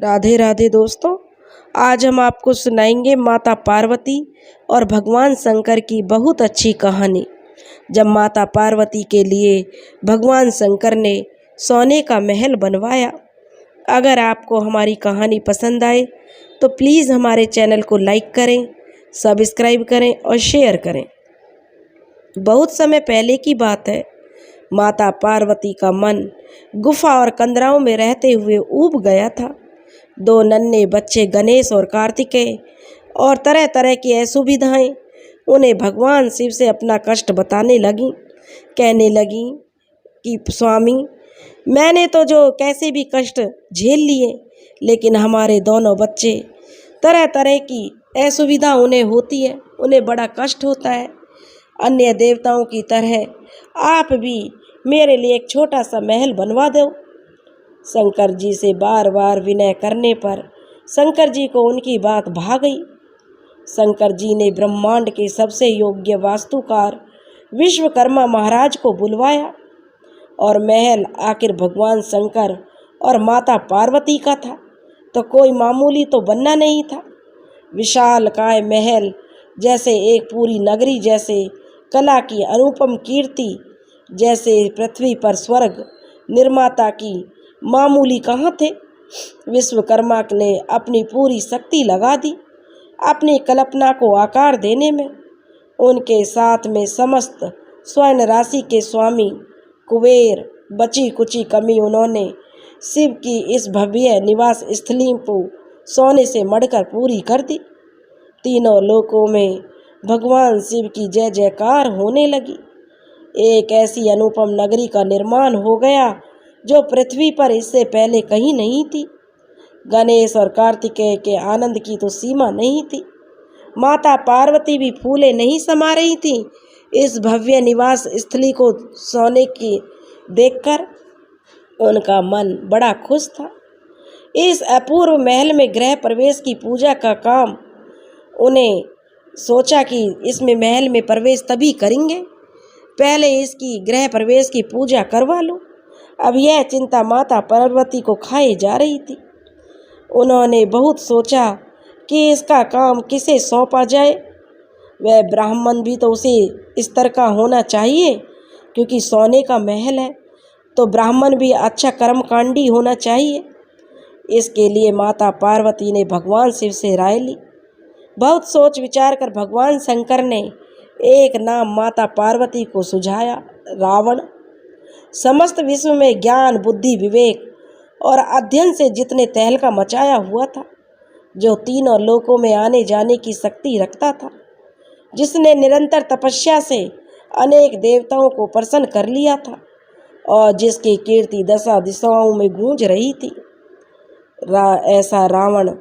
राधे राधे दोस्तों। आज हम आपको सुनाएंगे माता पार्वती और भगवान शंकर की बहुत अच्छी कहानी। जब माता पार्वती के लिए भगवान शंकर ने सोने का महल बनवाया। अगर आपको हमारी कहानी पसंद आए तो प्लीज़ हमारे चैनल को लाइक करें, सब्सक्राइब करें और शेयर करें। बहुत समय पहले की बात है। माता पार्वती का मन गुफा और कंदराओं में रहते हुए ऊब गया था। दो नन्हे बच्चे गणेश और कार्तिकेय और तरह तरह की असुविधाएं उन्हें भगवान शिव से अपना कष्ट बताने लगीं। कहने लगीं कि स्वामी, मैंने तो जो कैसे भी कष्ट झेल लिए, लेकिन हमारे दोनों बच्चे तरह तरह की असुविधा उन्हें होती है, उन्हें बड़ा कष्ट होता है। अन्य देवताओं की तरह आप भी मेरे लिए एक छोटा सा महल बनवा दो। शंकर जी से बार बार विनय करने पर शंकर जी को उनकी बात भा गई। शंकर जी ने ब्रह्मांड के सबसे योग्य वास्तुकार विश्वकर्मा महाराज को बुलवाया और महल आखिर भगवान शंकर और माता पार्वती का था, तो कोई मामूली तो बनना नहीं था। विशालकाय महल जैसे एक पूरी नगरी, जैसे कला की अनुपम कीर्ति, जैसे पृथ्वी पर स्वर्ग निर्माता की मामूली कहाँ थे। विश्वकर्मा ने अपनी पूरी शक्ति लगा दी अपनी कल्पना को आकार देने में। उनके साथ में समस्त स्वर्ण राशि के स्वामी कुबेर बची कुची कमी उन्होंने शिव की इस भव्य निवास स्थली को सोने से मढ़कर पूरी कर दी। तीनों लोकों में भगवान शिव की जय जयकार होने लगी। एक ऐसी अनुपम नगरी का निर्माण हो गया जो पृथ्वी पर इससे पहले कहीं नहीं थी। गणेश और कार्तिकेय के आनंद की तो सीमा नहीं थी। माता पार्वती भी फूले नहीं समा रही थी इस भव्य निवास स्थली को सोने की देखकर। उनका मन बड़ा खुश था। इस अपूर्व महल में गृह प्रवेश की पूजा का काम उन्हें सोचा कि इसमें महल में प्रवेश तभी करेंगे, पहले इसकी गृह प्रवेश की पूजा करवा लो। अब यह चिंता माता पार्वती को खाए जा रही थी। उन्होंने बहुत सोचा कि इसका काम किसे सौंपा जाए। वह ब्राह्मण भी तो उसे स्तर का होना चाहिए, क्योंकि सोने का महल है तो ब्राह्मण भी अच्छा कर्मकांडी होना चाहिए। इसके लिए माता पार्वती ने भगवान शिव से राय ली। बहुत सोच विचार कर भगवान शंकर ने एक नाम माता पार्वती को सुझाया, रावण। समस्त विश्व में ज्ञान, बुद्धि, विवेक और अध्ययन से जितने तहलका मचाया हुआ था, जो तीनों लोकों में आने जाने की शक्ति रखता था, जिसने निरंतर तपस्या से अनेक देवताओं को प्रसन्न कर लिया था और जिसकी कीर्ति दशा दिशाओं में गूंज रही थी, ऐसा रावण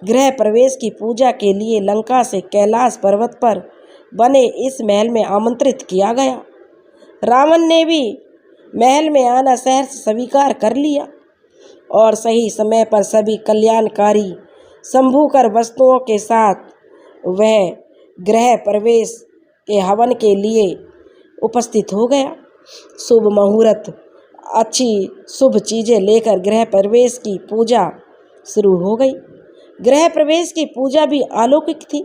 गृह प्रवेश की पूजा के लिए लंका से कैलाश पर्वत पर बने इस महल में आमंत्रित किया गया। रावण ने भी महल में आना सहर्ष स्वीकार कर लिया और सही समय पर सभी कल्याणकारी शंभूकर वस्तुओं के साथ वह गृह प्रवेश के हवन के लिए उपस्थित हो गया। शुभ मुहूर्त, अच्छी शुभ चीज़ें लेकर गृह प्रवेश की पूजा शुरू हो गई। गृह प्रवेश की पूजा भी अलौकिक थी।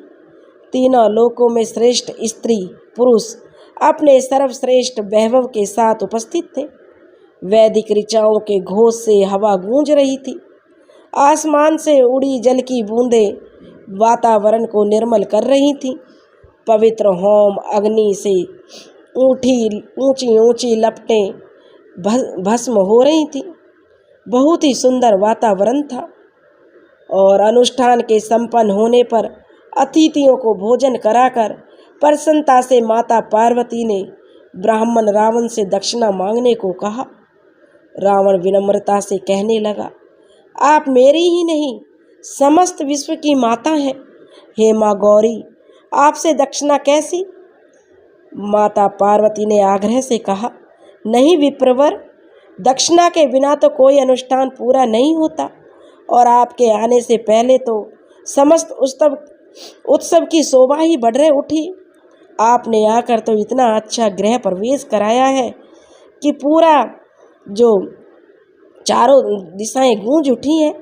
तीनों लोकों में श्रेष्ठ स्त्री पुरुष अपने सर्वश्रेष्ठ वैभव के साथ उपस्थित थे। वैदिक ऋचाओं के घोष से हवा गूंज रही थी। आसमान से उड़ी जल की बूंदें वातावरण को निर्मल कर रही थीं। पवित्र होम अग्नि से ऊंची ऊंची लपटें भस्म हो रही थीं। बहुत ही सुंदर वातावरण था और अनुष्ठान के संपन्न होने पर अतिथियों को भोजन कराकर प्रसन्नता से माता पार्वती ने ब्राह्मण रावण से दक्षिणा मांगने को कहा। रावण विनम्रता से कहने लगा, आप मेरी ही नहीं समस्त विश्व की माता हैं। हे माँ गौरी, आपसे दक्षिणा कैसी? माता पार्वती ने आग्रह से कहा, नहीं विप्रवर, दक्षिणा के बिना तो कोई अनुष्ठान पूरा नहीं होता और आपके आने से पहले तो समस्त उत्सव की शोभा ही बढ़ उठी। आपने आकर तो इतना अच्छा गृह प्रवेश कराया है कि पूरा जो चारों दिशाएं गूंज उठी हैं।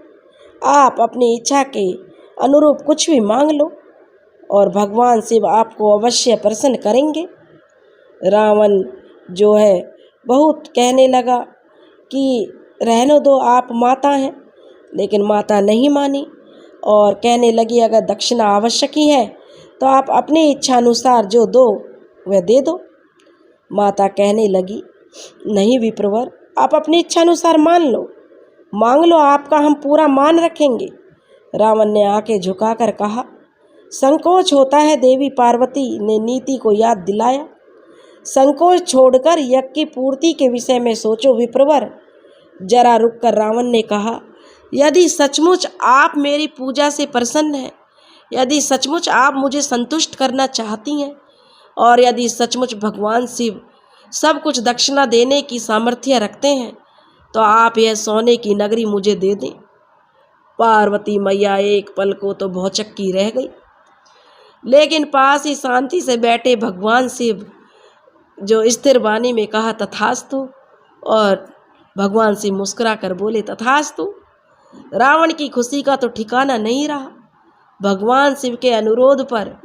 आप अपनी इच्छा के अनुरूप कुछ भी मांग लो और भगवान शिव आपको अवश्य प्रसन्न करेंगे। रावण जो है बहुत कहने लगा कि रहने दो, आप माता हैं, लेकिन माता नहीं मानी और कहने लगी अगर दक्षिणा आवश्यक ही है तो आप अपनी इच्छा अनुसार जो दो वह दे दो। माता कहने लगी नहीं विप्रवर, आप अपनी इच्छा अनुसार मांग लो, आपका हम पूरा मान रखेंगे। रावण ने आंखें झुकाकर कहा, संकोच होता है। देवी पार्वती ने नीति को याद दिलाया, संकोच छोड़कर यज्ञ की पूर्ति के विषय में सोचो विप्रवर। जरा रुककर रावण ने कहा, यदि सचमुच आप मेरी पूजा से प्रसन्न हैं, यदि सचमुच आप मुझे संतुष्ट करना चाहती हैं और यदि सचमुच भगवान शिव सब कुछ दक्षिणा देने की सामर्थ्य रखते हैं तो आप यह सोने की नगरी मुझे दे दें। पार्वती मैया एक पल को तो भौचक्की रह गई, लेकिन पास ही शांति से बैठे भगवान शिव जो स्थिर वाणी में कहा तथास्तु, और भगवान शिव मुस्कुरा कर बोले तथास्तु। रावण की खुशी का तो ठिकाना नहीं रहा। भगवान शिव के अनुरोध पर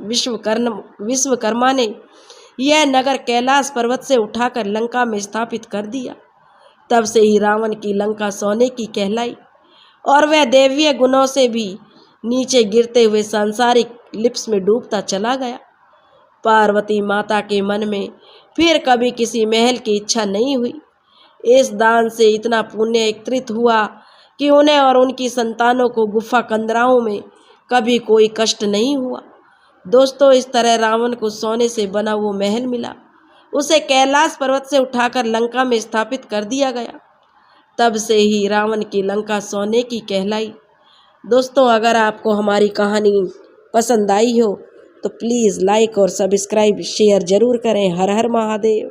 विश्वकर्मा ने यह नगर कैलाश पर्वत से उठाकर लंका में स्थापित कर दिया। तब से ही रावण की लंका सोने की कहलाई और वह दैवीय गुणों से भी नीचे गिरते हुए सांसारिक लिप्स में डूबता चला गया। पार्वती माता के मन में फिर कभी किसी महल की इच्छा नहीं हुई। इस दान से इतना पुण्य एकत्रित हुआ कि उन्हें और उनकी संतानों को गुफा कंदराओं में कभी कोई कष्ट नहीं हुआ। दोस्तों, इस तरह रावण को सोने से बना वो महल मिला, उसे कैलाश पर्वत से उठाकर लंका में स्थापित कर दिया गया। तब से ही रावण की लंका सोने की कहलाई। दोस्तों, अगर आपको हमारी कहानी पसंद आई हो तो प्लीज़ लाइक और सब्सक्राइब शेयर ज़रूर करें। हर हर महादेव।